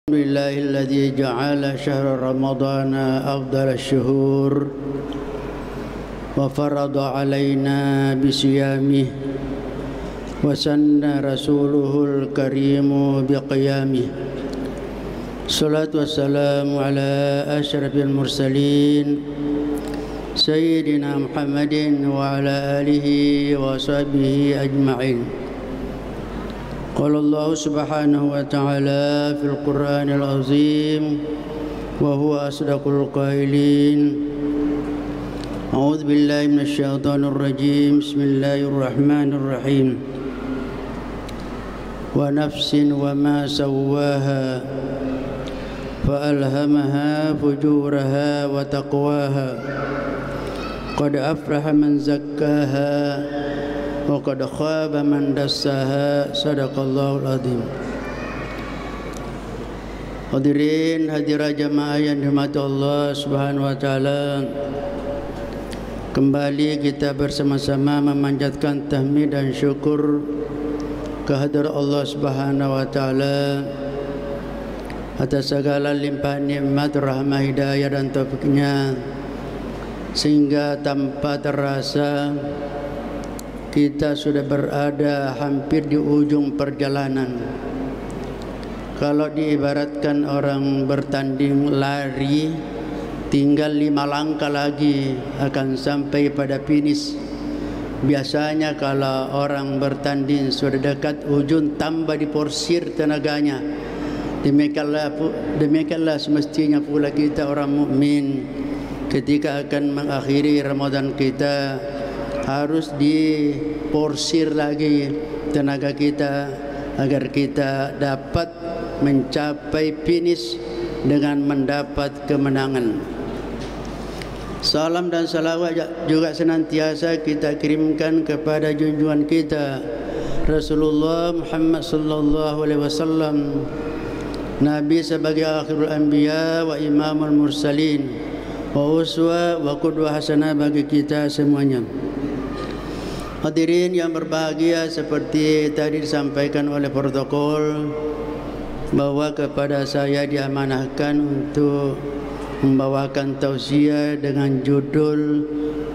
لله الذي جعل شهر رمضان أفضل الشهور وفرض علينا بصيامه وسن رسوله الكريم بقيامه. الصلاة والسلام على أشرف المرسلين سيدنا محمد وعلى آله وصحبه أجمعين. قال الله سبحانه وتعالى في القرآن العظيم وهو أصدق القائلين: أعوذ بالله من الشيطان الرجيم. بسم الله الرحمن الرحيم. ونفس وما سواها فألهمها فجورها وتقواها قد أفلح من زكاها وقد خاب من دساها. Sadaqallahul azim. Hadirin hadirat jamaah yang dirahmati Allah Subhanahu wa taala, kembali kita bersama-sama memanjatkan tahmid dan syukur kehadirat Allah Subhanahu wa taala atas segala limpahan nikmat, rahmah, hidayah dan taufiknya, sehingga tanpa terasa kita sudah berada hampir di ujung perjalanan. Kalau diibaratkan orang bertanding lari, tinggal 5 langkah lagi akan sampai pada finish. Biasanya kalau orang bertanding sudah dekat ujung, tambah diporsir tenaganya. Demikianlah semestinya pula kita orang mukmin ketika akan mengakhiri Ramadan kita, harus diporsir lagi tenaga kita agar kita dapat mencapai finish dengan mendapat kemenangan. Salam dan salawat juga senantiasa kita kirimkan kepada junjungan kita Rasulullah Muhammad sallallahu alaihi wasallam, Nabi sebagai akhirul anbiya wa imamul mursalin wa uswa wa qudwah hasanah bagi kita semuanya. Hadirin yang berbahagia, seperti tadi disampaikan oleh protokol bahwa kepada saya diamanahkan untuk membawakan tausiah dengan judul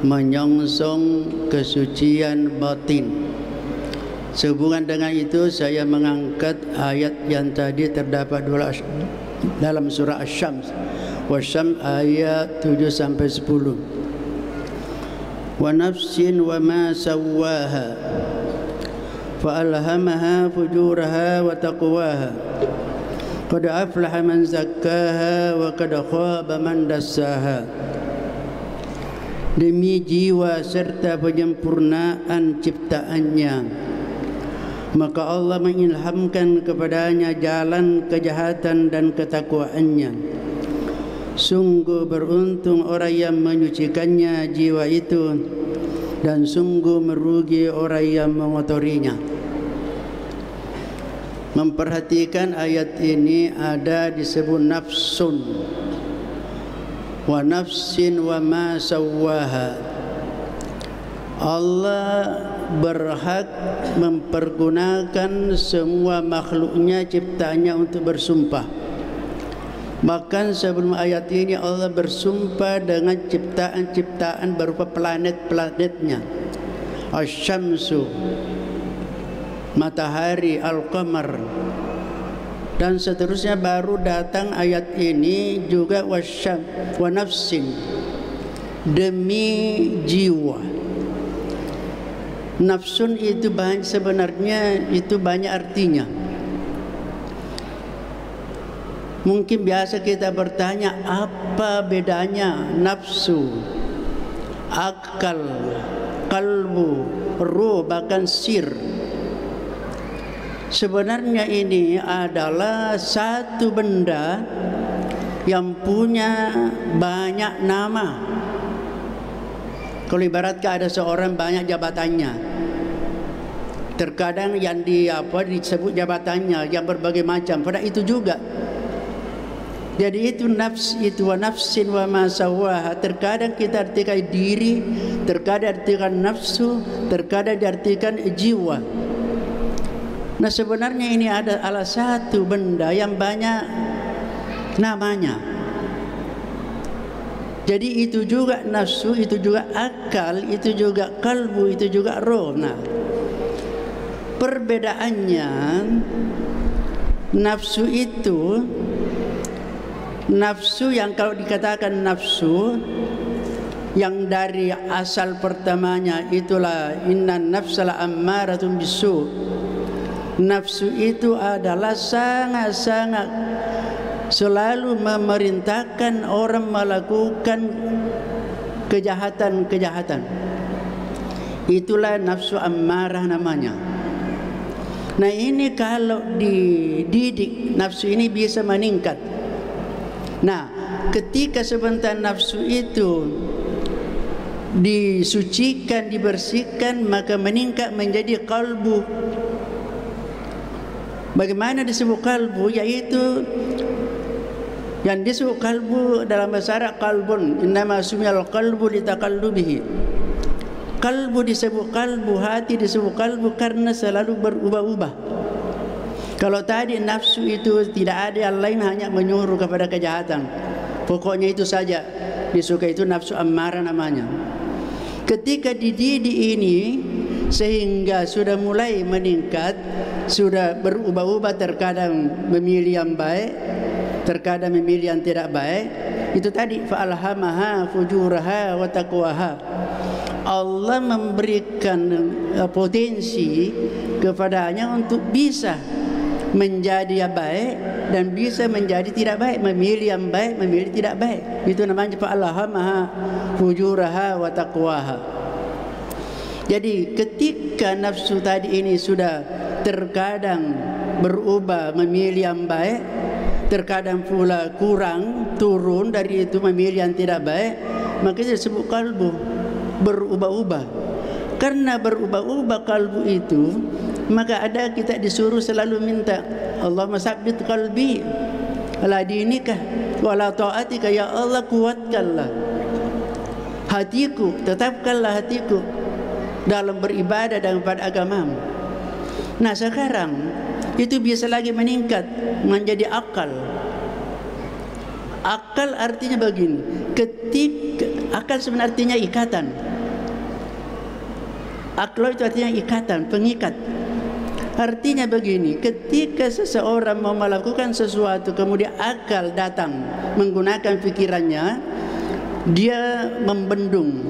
menyongsong kesucian batin. Sehubungan dengan itu, saya mengangkat ayat yang tadi terdapat dalam surah Asy-Syams, Wasyams ayat 7 sampai 10. Wa nafsin wa ma sawwaha fa alhamaha fujuraha wa taqwaha qad aflaha man zakkaha wa qad khaba man dassaha. Demi jiwa serta penyempurnaan ciptaannya, maka Allah mengilhamkan kepadanya jalan kejahatan dan ketakwaannya. Sungguh beruntung orang yang menyucikannya jiwa itu, dan sungguh merugi orang yang mengotorinya. Memperhatikan ayat ini, ada disebut nafsun, wa nafsin wa ma sawwaha. Allah berhak mempergunakan semua makhluknya, ciptaannya untuk bersumpah. Bahkan sebelum ayat ini Allah bersumpah dengan ciptaan-ciptaan berupa planet-planetnya. Asy-Syamsu, matahari, Al-Qamar, dan seterusnya. Baru datang ayat ini juga wasyam wa nafsin, demi jiwa. Nafsun itu sebenarnya itu banyak artinya. Mungkin biasa kita bertanya, apa bedanya nafsu, akal, kalbu, ruh, bahkan sir? Sebenarnya ini adalah satu benda yang punya banyak nama. Kalau ibaratkan ada seorang banyak jabatannya, terkadang yang disebut jabatannya yang berbagai macam, pada itu juga. Jadi itu nafs, itu wa nafsin wa ma sawwaha. Terkadang kita artikan diri, terkadang artikan nafsu, terkadang diartikan jiwa. Nah sebenarnya ini adalah satu benda yang banyak namanya. Jadi itu juga nafsu, itu juga akal, itu juga kalbu, itu juga roh. Nah, perbedaannya nafsu itu, nafsu yang kalau dikatakan nafsu yang dari asal pertamanya itulah innan nafsala ammaratun bisu. Nafsu itu adalah sangat-sangat selalu memerintahkan orang melakukan kejahatan-kejahatan. Itulah nafsu ammarah namanya. Nah, ini kalau dididik nafsu ini bisa meningkat. Nah, ketika sebentar nafsu itu disucikan, dibersihkan, maka meningkat menjadi kalbu. Bagaimana disebut kalbu? Yaitu yang disebut kalbu dalam bahasa Arab kalbun, innama sumiyal qalbu litaqallubihi. Kalbu disebut kalbu, hati disebut kalbu karena selalu berubah-ubah. Kalau tadi nafsu itu tidak ada yang lain, hanya menyuruh kepada kejahatan, pokoknya itu saja disuka, itu nafsu ammarah namanya. Ketika dididik ini sehingga sudah mulai meningkat, sudah berubah-ubah, terkadang memilih yang baik, terkadang memilih yang tidak baik. Itu tadi fa'alhamaha fujuraha wa taqwaha. Allah memberikan potensi kepadanya untuk bisa menjadi yang baik dan bisa menjadi tidak baik, memilih yang baik, memilih tidak baik. Itu namanya fa'alhamaha fujuraha wa taqwaha. Jadi ketika nafsu tadi ini sudah terkadang berubah memilih yang baik, terkadang pula kurang, turun dari itu memilih yang tidak baik, maka disebut kalbu, berubah-ubah. Karena berubah-ubah kalbu itu, maka ada kita disuruh selalu minta, Allahumma sabbit qalbi ala dinika wa ala ta'atika, ya Allah kuatkanlah hatiku, tetapkanlah hatiku dalam beribadah dan pada agamamu. Nah, sekarang itu bisa lagi meningkat menjadi akal. Akal artinya begini, ketika akal sebenarnya artinya ikatan. Akal itu artinya ikatan, pengikat. Artinya begini, ketika seseorang mau melakukan sesuatu kemudian akal datang menggunakan pikirannya, dia membendung,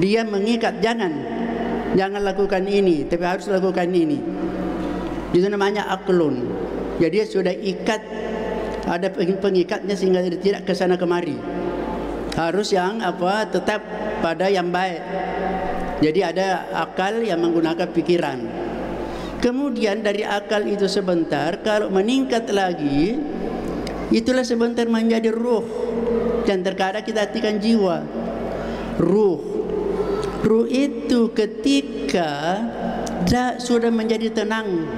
dia mengikat, jangan lakukan ini, tapi harus lakukan ini. Itu namanya aklun. Jadi dia sudah ikat, ada pengikatnya sehingga tidak ke sana kemari. Harus yang tetap pada yang baik. Jadi ada akal yang menggunakan pikiran. Kemudian dari akal itu sebentar, kalau meningkat lagi, itulah sebentar menjadi ruh. Dan terkadang kita artikan jiwa. Ruh itu ketika sudah menjadi tenang.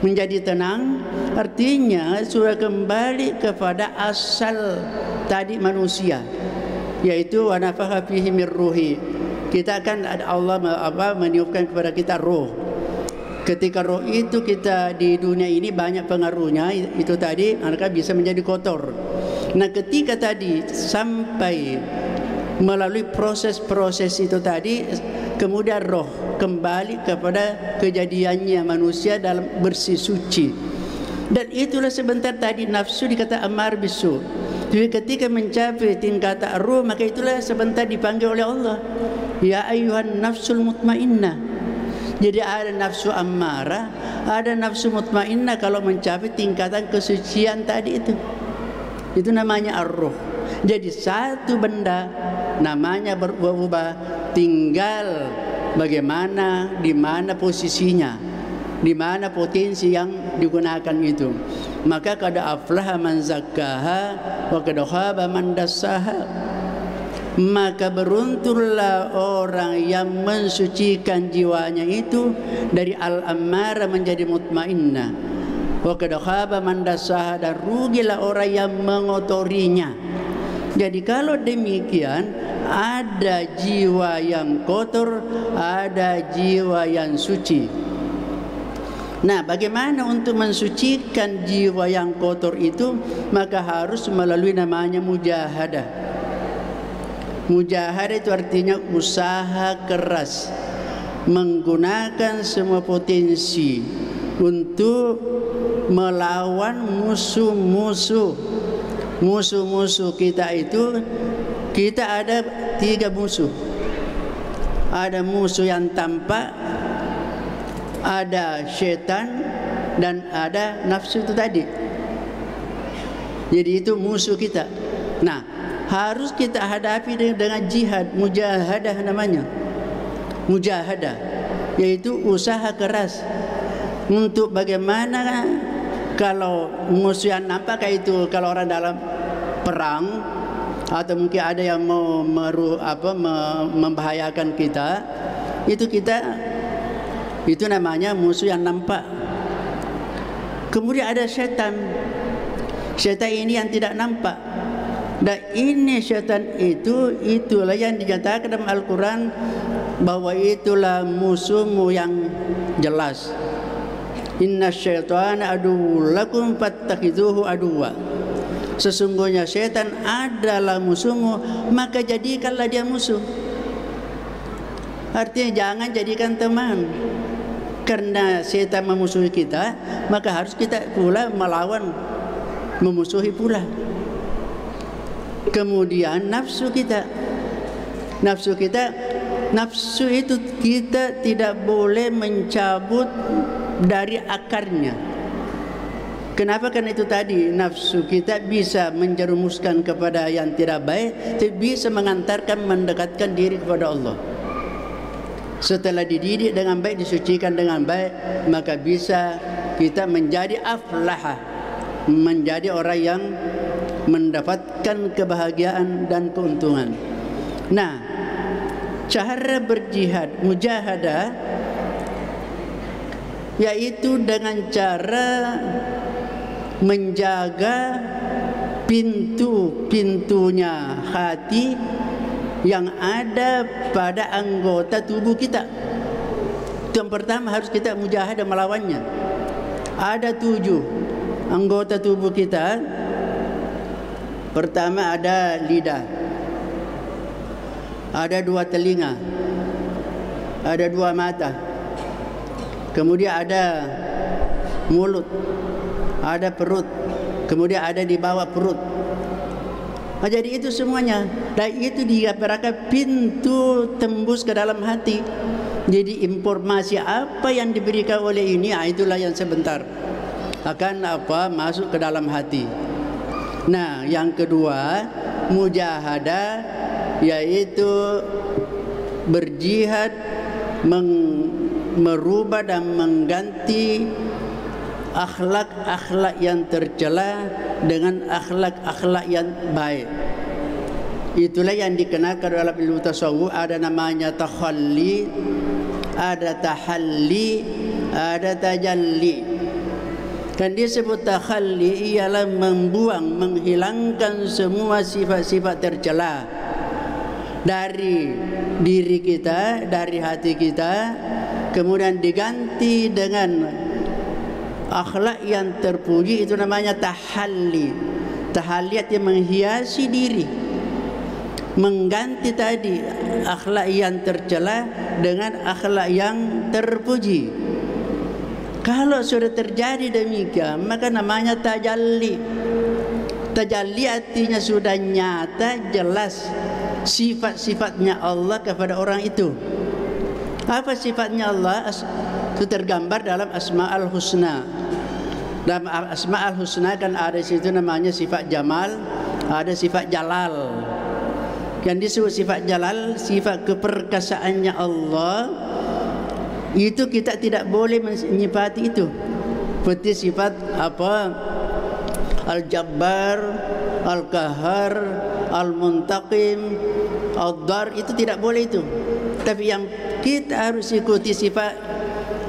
Menjadi tenang artinya sudah kembali kepada asal tadi manusia, yaitu wa nafakha fihi mir ruhi. Kita akan ada Allah meniupkan kepada kita roh. Ketika roh itu kita di dunia ini banyak pengaruhnya, itu tadi maka bisa menjadi kotor. Nah, ketika tadi sampai melalui proses-proses itu tadi, kemudian roh kembali kepada kejadiannya manusia dalam bersih suci. Dan itulah sebentar tadi nafsu dikata amar bisu. Jadi ketika mencapai tingkatan roh, maka itulah sebentar dipanggil oleh Allah, ya ayyuhan nafsul mutmainnah. Jadi ada nafsu ammarah, ada nafsu mutmainnah kalau mencapai tingkatan kesucian tadi itu. Itu namanya ar-ruh. Jadi satu benda namanya berubah-ubah, tinggal bagaimana, di mana posisinya, di mana potensi yang digunakan itu. Maka qad aflaha man zakkaha wa qad khaba man dassaha. Maka beruntunglah orang yang mensucikan jiwanya itu dari al-ammarah menjadi mutmainnah. Wa qad khaba man dassaha, dan rugilah orang yang mengotorinya. Jadi kalau demikian, ada jiwa yang kotor, ada jiwa yang suci. Nah, bagaimana untuk mensucikan jiwa yang kotor itu? Maka harus melalui namanya mujahadah. Mujahadah itu artinya usaha keras, menggunakan semua potensi untuk melawan musuh-musuh. Musuh-musuh kita itu, kita ada 3 musuh. Ada musuh yang tampak, ada syaitan, dan ada nafsu itu tadi. Jadi itu musuh kita. Nah, harus kita hadapi dengan jihad, mujahadah namanya. Mujahadah yaitu usaha keras untuk bagaimana kalau musuh yang nampak itu, kalau orang dalam perang atau mungkin ada yang mau membahayakan kita, itu namanya musuh yang nampak. Kemudian ada syaitan. Syaitan ini yang tidak nampak. Dan ini syaitan itulah yang dinyatakan dalam Al-Quran bahwa itulah musuhmu yang jelas. Inna syaitana aduwwun lakum fattakhidhuhu aduwwa. Sesungguhnya syaitan adalah musuhmu, maka jadikanlah dia musuh. Artinya jangan jadikan teman. Karena syaitan memusuhi kita, maka harus kita pula melawan, memusuhi pula. Kemudian nafsu kita. Nafsu itu kita tidak boleh mencabut dari akarnya. Kenapa? Karena itu tadi nafsu kita bisa menjerumuskan kepada yang tidak baik, tapi bisa mengantarkan, mendekatkan diri kepada Allah. Setelah dididik dengan baik, disucikan dengan baik, maka bisa kita menjadi aflaha, menjadi orang yang mendapatkan kebahagiaan dan keuntungan. Nah, cara berjihad, mujahadah, yaitu dengan cara menjaga pintu-pintunya hati yang ada pada anggota tubuh kita. Itu yang pertama, harus kita mujahadah melawannya. Ada 7 anggota tubuh kita. Pertama ada lidah, ada 2 telinga, ada 2 mata, kemudian ada mulut, ada perut, kemudian ada di bawah perut. Jadi itu semuanya, dan itu digambarkan pintu tembus ke dalam hati. Jadi informasi apa yang diberikan oleh ini, itulah yang sebentar akan masuk ke dalam hati. Nah, yang kedua, mujahadah, yaitu berjihad merubah dan mengganti akhlak-akhlak yang tercela dengan akhlak-akhlak yang baik. Itulah yang dikenakan dalam ilmu tasawuf. Ada namanya takhalli, ada tahalli, ada tajalli. Dan disebut takhalli ialah membuang, menghilangkan semua sifat-sifat tercela dari diri kita, dari hati kita, kemudian diganti dengan akhlak yang terpuji. Itu namanya tahalli. Tahalli yang menghiasi diri, mengganti tadi akhlak yang tercela dengan akhlak yang terpuji. Kalau sudah terjadi demikian, maka namanya tajalli. Tajalli artinya sudah nyata, jelas sifat-sifatnya Allah kepada orang itu. Apa sifatnya Allah? Itu tergambar dalam Asma'ul Husna. Dalam Asma'ul Husna kan ada situ namanya sifat Jamal, ada sifat Jalal. Yang disebut sifat Jalal, sifat keperkasaannya Allah, itu kita tidak boleh menyifati itu. Seperti sifat Al-Jabbar, Al-Qahar, Al-Muntaqim, Ad-Dar, itu tidak boleh itu. Tapi yang kita harus ikuti sifat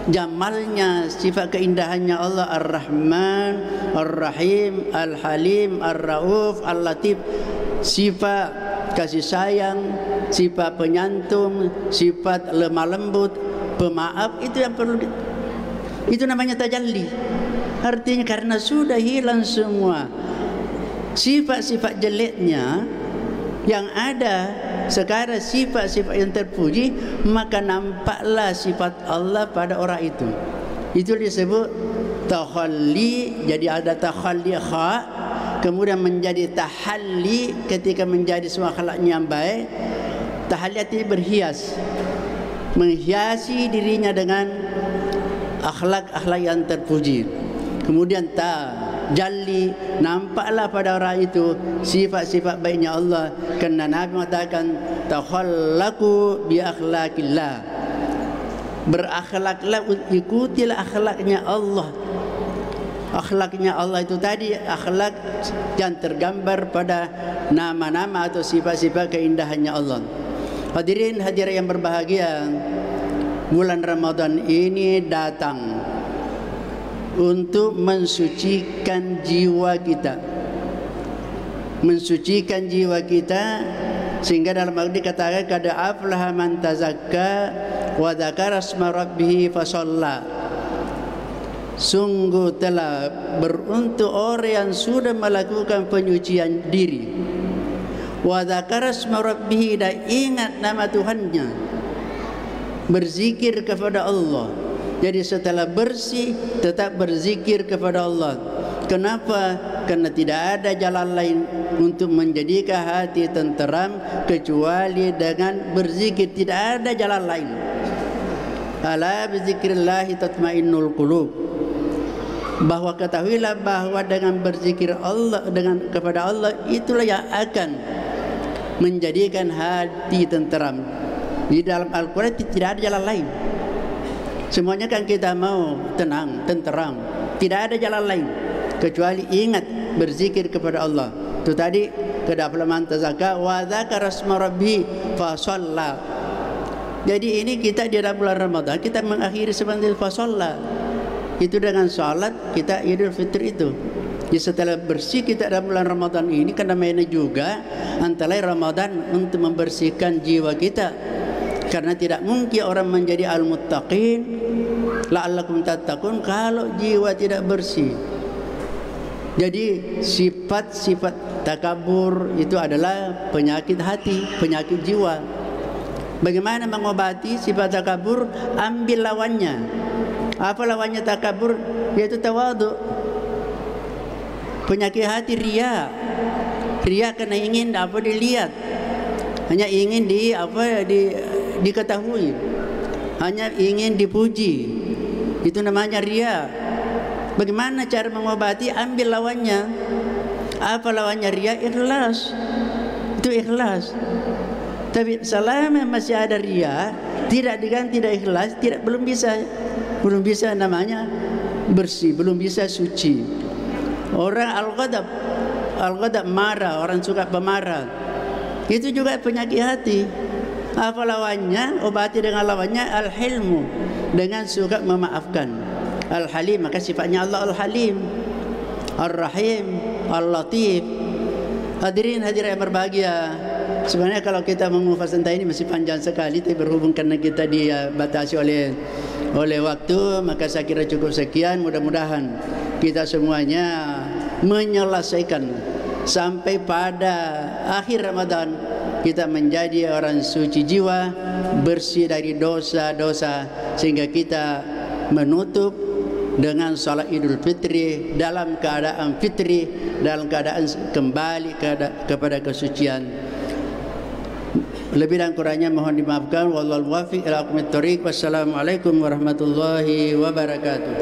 jamalnya, sifat keindahannya Allah, Ar-Rahman, Ar-Rahim, Al-Halim, Ar-Rauf, Al-Latif. Sifat kasih sayang, sifat penyantun, sifat lemah lembut, pemaaf, itu yang perlu Itu namanya tajalli. Artinya karena sudah hilang semua sifat-sifat jeleknya, yang ada sekarang sifat-sifat yang terpuji, maka nampaklah sifat Allah pada orang itu. Itu disebut takhalli. Jadi ada takhalli kha, kemudian menjadi tahalli ketika menjadi semua akhlaknya yang baik. Tahalli itu berhias, menghiasi dirinya dengan akhlak-akhlak yang terpuji. Kemudian tajalli, nampaklah pada orang itu sifat-sifat baiknya Allah. Karena Nabi mengatakan takhallaqu bi akhlaqillah, berakhlaklah, ikutilah akhlaknya Allah. Akhlaknya Allah itu tadi akhlak yang tergambar pada nama-nama atau sifat-sifat keindahannya Allah. Hadirin hadirat yang berbahagia, bulan Ramadan ini datang untuk mensucikan jiwa kita, mensucikan jiwa kita, sehingga dalam Al-Qur'an dikatakan qad aflaha man tazakka wa dzakara asma rabbih fasalla. Sungguh telah beruntung orang yang sudah melakukan penyucian diri, wa dzakara asma rabbih, dan ingat nama Tuhannya, berzikir kepada Allah. Jadi setelah bersih tetap berzikir kepada Allah. Kenapa? Karena tidak ada jalan lain untuk menjadikan hati tenteram kecuali dengan berzikir. Tidak ada jalan lain. Ala bizikrillah tatmainnul qulub. Bahwa ketahuilah bahwa dengan berzikir Allah, dengan kepada Allah, itulah yang akan menjadikan hati tenteram. Di dalam Al-Quran tidak ada jalan lain. Semuanya kan kita mau tenang, tenteram. Tidak ada jalan lain kecuali ingat berzikir kepada Allah. Itu tadi kedafaman tazakka wa dzakara asma rabbi fa shalla. Jadi ini kita di dalam bulan Ramadan kita mengakhiri sebentar fa shalla. Itu dengan salat kita Idul Fitri itu. Jadi setelah bersih kita dalam bulan Ramadan ini, karena mainnya juga antara Ramadan untuk membersihkan jiwa kita. Karena tidak mungkin orang menjadi al-muttaqin la'allakum tattaqun kalau jiwa tidak bersih. Jadi sifat-sifat takabur itu adalah penyakit hati, penyakit jiwa. Bagaimana mengobati sifat takabur? Ambil lawannya. Apa lawannya takabur? Yaitu tawadhu. Penyakit hati riya. Riya karena ingin apa dilihat, hanya ingin diketahui, hanya ingin dipuji. Itu namanya riya. Bagaimana cara mengobati? Ambil lawannya. Apa lawannya riya? Ikhlas. Itu ikhlas. Tapi selama masih ada riya, tidak diganti tidak ikhlas, belum bisa namanya bersih, belum bisa suci. Orang al-ghadab marah, orang suka pemarah, itu juga penyakit hati. Apa lawannya? Obati dengan lawannya al-hilmu, dengan suka memaafkan. Al-halim, maka sifatnya Allah al-halim, ar-rahim, al-latif. Hadirin hadirat yang berbahagia, sebenarnya kalau kita mengupas tentang ini masih panjang sekali, tapi berhubung karena kita dibatasi oleh waktu, maka saya kira cukup sekian. Mudah-mudahan kita semuanya menyelesaikan sampai pada akhir Ramadan kita menjadi orang suci jiwa, bersih dari dosa-dosa, sehingga kita menutup dengan salat Idul Fitri dalam keadaan fitri, dalam keadaan kembali kepada kesucian. Lebih dan kurangnya mohon dimaafkan. Wallahul muwaffiq ila aqwamit thoriq. Wassalamualaikum warahmatullahi wabarakatuh.